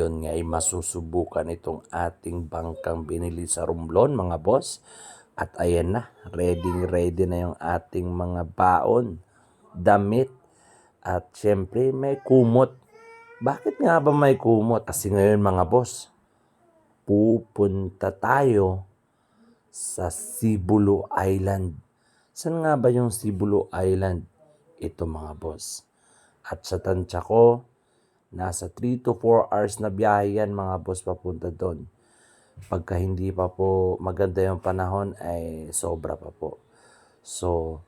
ngayon nga ay masusubukan itong ating bangkang binili sa Romblon mga boss. At ayan na, ready na yung ating mga baon, damit, at syempre may kumot. Bakit nga ba may kumot? Kasi ngayon mga boss, pupunta tayo sa Sibulu Island. Saan nga ba yung Sibulu Island? Ito mga boss. At sa tansya ko, nasa 3 to 4 hours na biyahe yan mga boss papunta doon. Pagka hindi pa po maganda yung panahon ay sobra pa po. So,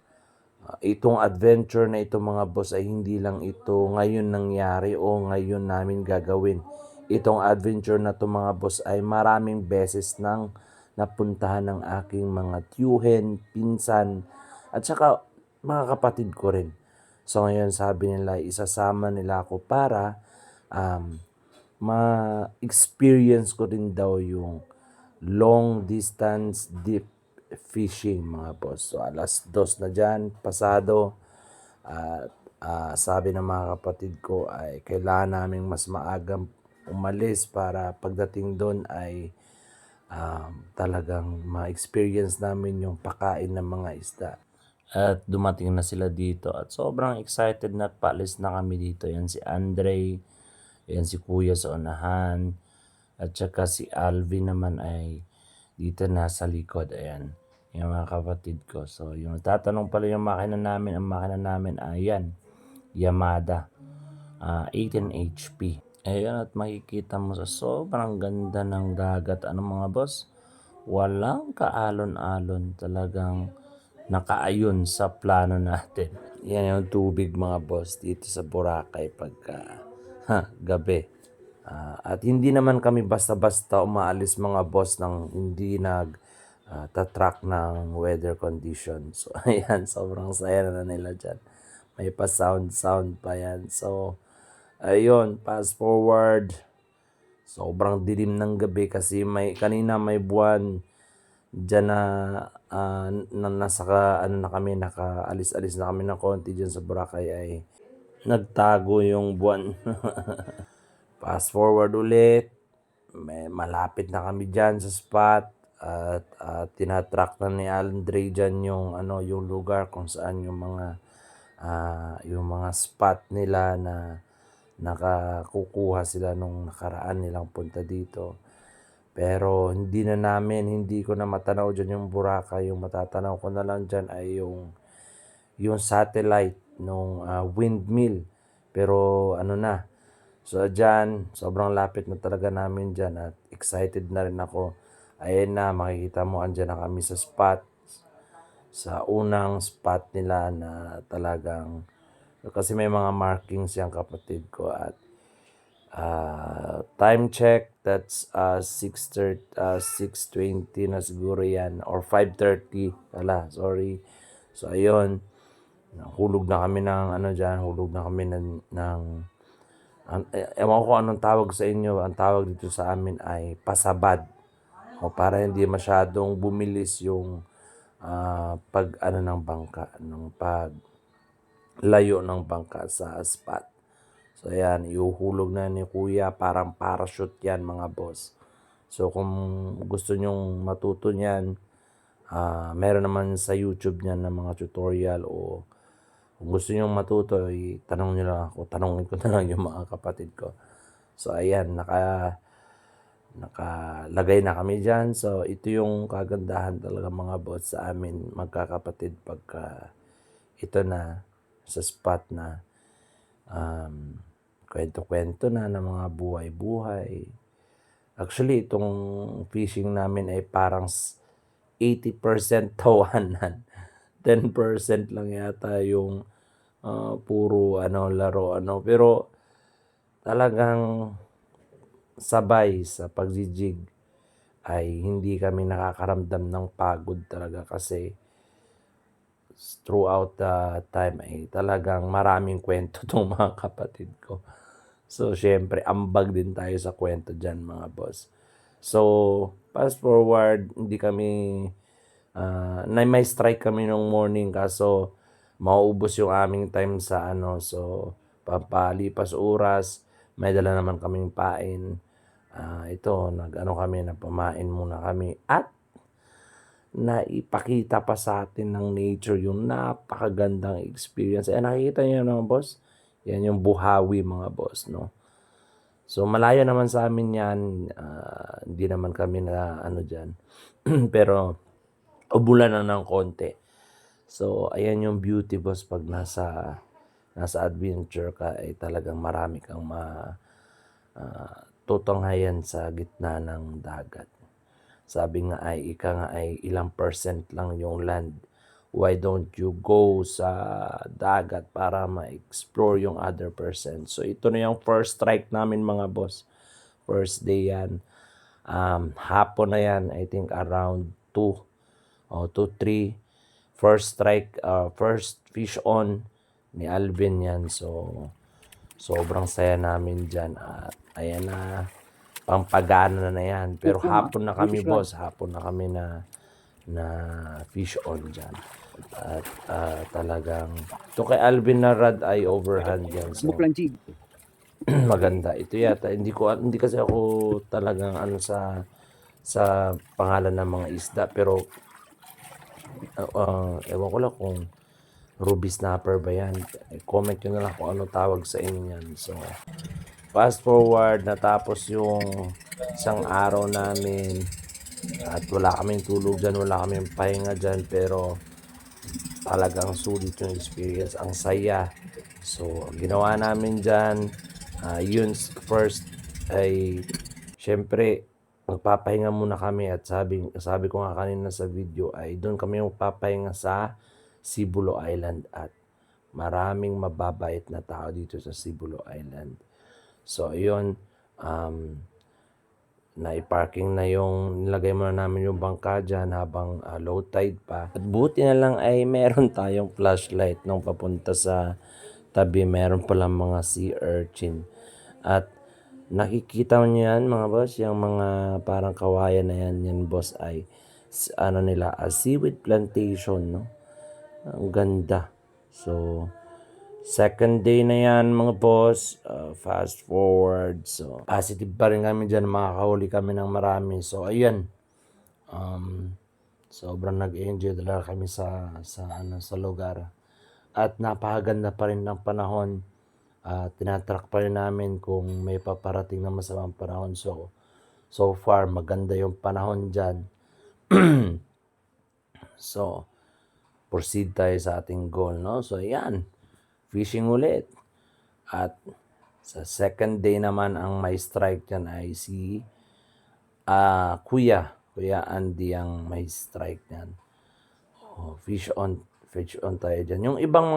itong adventure na ito mga boss ay hindi lang ito ngayon nangyari o ngayon namin gagawin. Itong adventure na to mga boss ay maraming beses nang napuntahan ng aking mga tiyuhin, pinsan, at saka mga kapatid ko rin. So ngayon sabi nila isasama nila ako para ma-experience ko rin daw yung long distance deep fishing mga boss. So alas 2 na dyan, pasado. At sabi ng mga kapatid ko ay kailangan naming mas maagang umalis para pagdating doon ay talagang ma-experience namin yung pakain ng mga isda. At dumating na sila dito at sobrang excited na paalis na kami dito. Yan si Andre, yan si Kuya sa unahan, at saka si Alvin naman ay dito na sa likod. Ayan, yung mga kapatid ko. So yung tatanong pala yung makina namin, ang makina namin ay yan, Yamada 18 HP. Ayan, at makikita mo sa sobrang ganda ng dagat. Ano mga boss? Walang kaalon-alon, talagang nakaayon sa plano natin. Yan yung tubig mga boss dito sa Boracay pagka gabi. At hindi naman kami basta-basta umaalis mga boss nang hindi tatrack ng weather condition. So ayan, sobrang saya na nila dyan. May pa sound pa yan. So ayun, fast forward. Sobrang dilim ng gabi kasi kanina may buwan diyan na nakaalis-alis na kami ng konti diyan sa Boracay ay nagtago yung buwan. Fast forward ulit, malapit na kami diyan sa spot at tinatrack na ni Andre diyan yung lugar kung saan yung mga spot nila na nakakukuha sila nung nakaraan nilang punta dito. Pero hindi ko na matanaw dyan yung Boracay. Yung matatanaw ko na lang dyan ay yung satellite nung windmill. Pero so dyan, sobrang lapit na talaga namin dyan at excited na rin ako. Ayan na, makikita mo, andyan na kami sa spot. Sa unang spot nila na talagang, kasi may mga markings yung kapatid ko at time check, that's 6:20 na siguro yan or 5:30. Sorry. So ayun, hulog na kami ng ewan ko anong tawag sa inyo. Ang tawag dito sa amin ay pasabad. O para hindi masyadong bumilis yung ng bangka, layo ng bangka sa spot. So ayan, iuhulog na ni Kuya, parang parachute yan mga boss. So kung gusto nyong matuto niyan, meron naman sa YouTube niyan ng mga tutorial, o kung gusto nyong matuto, tanongin ko na lang yung mga kapatid ko. So ayan, nakalagay na kami dyan. So ito yung kagandahan talaga mga boss sa amin magkakapatid pagka ito na sa spot na kwento-kwento na ng mga buhay-buhay. Actually, itong fishing namin ay parang 80% tawanan. 10% lang yata yung puro laro. Pero talagang sabay sa pagjijig ay hindi kami nakakaramdam ng pagod talaga kasi throughout the time ay talagang maraming kwento tong mga kapatid ko. So, syempre, ambag din tayo sa kwento dyan mga boss. So, fast forward, hindi kami, may strike kami nung morning kaso mauubos yung aming time sa so, papalipas oras, may dala naman kaming pain. Ito, nag-ano kami, napamain muna kami at naipakita pa sa atin ng nature yung napakagandang experience. Nakikita niyo naman boss, yan yung Buhawi mga boss, no? So malayo naman sa amin yan, hindi naman kami na ano dyan, pero ubulan na ng konti. So ayan yung beauty boss pag nasa adventure ka ay talagang marami kang tutunghayan sa gitna ng dagat. Sabi nga ay, ika nga ay ilang percent lang yung land. Why don't you go sa dagat para ma-explore yung other percent? So ito na yung first strike namin mga boss. First day yan. Hapon na yan, I think around 2 o 2-3. First strike, first fish on ni Alvin yan. So sobrang saya namin dyan. At ayan na, pampagana na yan. Pero hapon na kami boss, hapon na kami na fish on dyan. At talagang, ito kay Alvin na rod ay overhand yan. So, maganda. Ito yata, hindi kasi ako talagang ano sa pangalan ng mga isda. Pero, ewan ko lang kung ruby snapper ba yan. Comment nyo na lang kung ano tawag sa inyo yan. So, fast forward, natapos yung isang araw namin at wala kaming tulog dyan, wala kaming pahinga dyan, pero talagang sulit yung experience, ang saya. So, ginawa namin dyan, yun first ay syempre magpapahinga muna kami at sabi ko nga kanina sa video ay doon kami magpapahinga sa Sibulo Island at maraming mababait na tao dito sa Sibulo Island. So, ayun, naiparking na nilagay muna namin yung bangka dyan habang low tide pa. At buti na lang ay meron tayong flashlight nung papunta sa tabi, meron palang mga sea urchin. At nakikita mo yan mga boss, yung mga parang kawayan na yan boss ay ano nila, seaweed plantation, no? Ang ganda. So, second day na yan mga boss, fast forward. So, positive pa rin kami dyan, makakahuli kami ng marami. So, ayan. Sobrang nag-enjoy talaga kami sa lugar. At napakaganda pa rin ng panahon. Tinatrack pa rin namin kung may paparating na masamang panahon. So far, maganda yung panahon dyan. So, proceed tayo sa ating goal, no? So, ayan. Fishing ulit. At sa second day naman, ang may strike dyan ay si Kuya Andy ang may strike dyan. Fish on tayo dyan. Yung ibang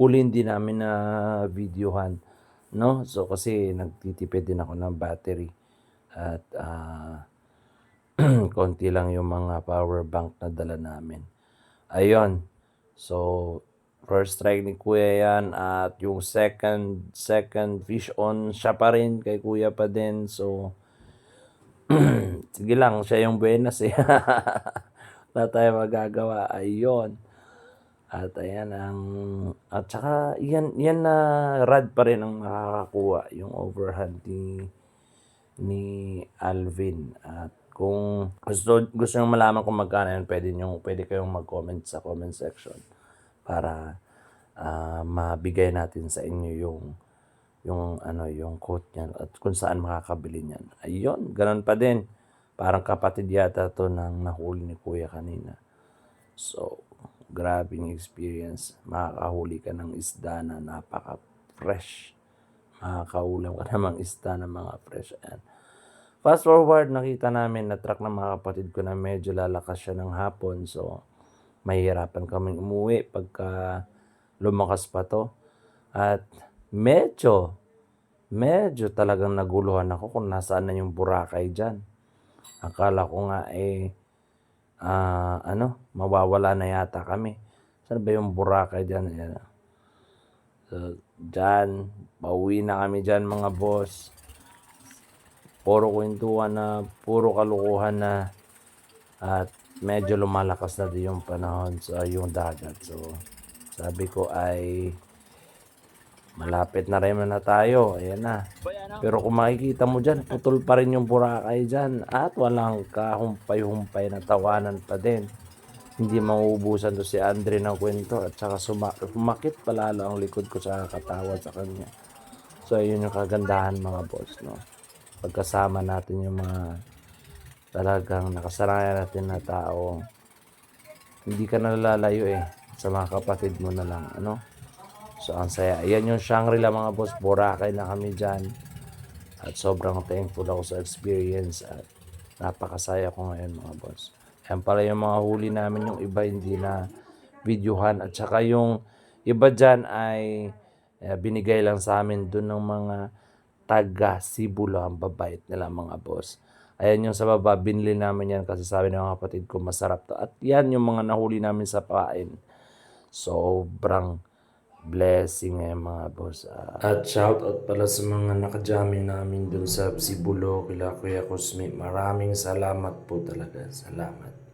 huli hindi namin na videohan, no? So kasi nagtitipid din ako ng battery at konti lang yung mga power bank na dala namin. Ayun. So first strike ni Kuya yan at yung second fish on siya pa rin, kay Kuya pa din. So sige lang, siya yung buenas eh. Wala tayo magagawa. Ayun. At ayan at saka yan na rod pa rin ang nakakakuha, yung overhand ni Alvin. At kung gusto nyo malaman kung magkano yan, pwede kayong mag-comment sa comment section para mabigay natin sa inyo yung quote niyan at kung saan makakabili niyan. Ayun, ganun pa din. Parang kapatid yata to ng nahuli ni Kuya kanina. So, grabing experience. Makakahuli ka ng isda na napaka-fresh. Makakaulam ka namang isda na mga fresh. Ayan. Fast forward, nakita namin na truck ng mga kapatid ko na medyo lalakas siya ng hapon. So, mahihirapan kaming umuwi pagka lumakas pa to. At medyo talagang naguluhan ako kung nasaan na yung Boracay dyan. Akala ko nga mawawala na yata kami. Saan ba yung Boracay dyan? So, dyan, pauwi na kami dyan mga boss. Puro kwentuhan na, puro kalukuhan na. At medyo lumalakas na din yung panahon sa yung dagat. So, sabi ko ay malapit na rin na tayo. Ayan na. Pero kung makikita mo dyan, putol pa rin yung Boracay dyan at walang kahumpay-humpay na tawanan pa din. Hindi mauubusan to si Andre ng kwento at saka sumakit palalo ang likod ko sa katawa sa kanya. So ayun yung kagandahan mga boss, no? Pagkasama natin yung mga talagang nakasanayan natin na tao, hindi ka nalalayo sa mga kapatid mo na lang, ano? So ang saya. Ayan yung Shangri-La mga boss, Boracay na kami dyan. At sobrang thankful ako sa experience at napakasaya ko ngayon mga boss. Ayan pala yung mga huli namin, yung iba hindi na videohan at saka yung iba dyan ay binigay lang sa amin dun ng mga taga Sibulo, ang babait nila mga boss. Ayan yung sa baba, binili namin yan kasi sabi ng mga kapatid ko masarap to. At yan yung mga nahuli namin sa pain. Sobrang blessing mga boss. At shoutout pala sa mga nakajami namin dun sa Sibulo, kila Kuya Cosme. Maraming salamat po talaga. Salamat.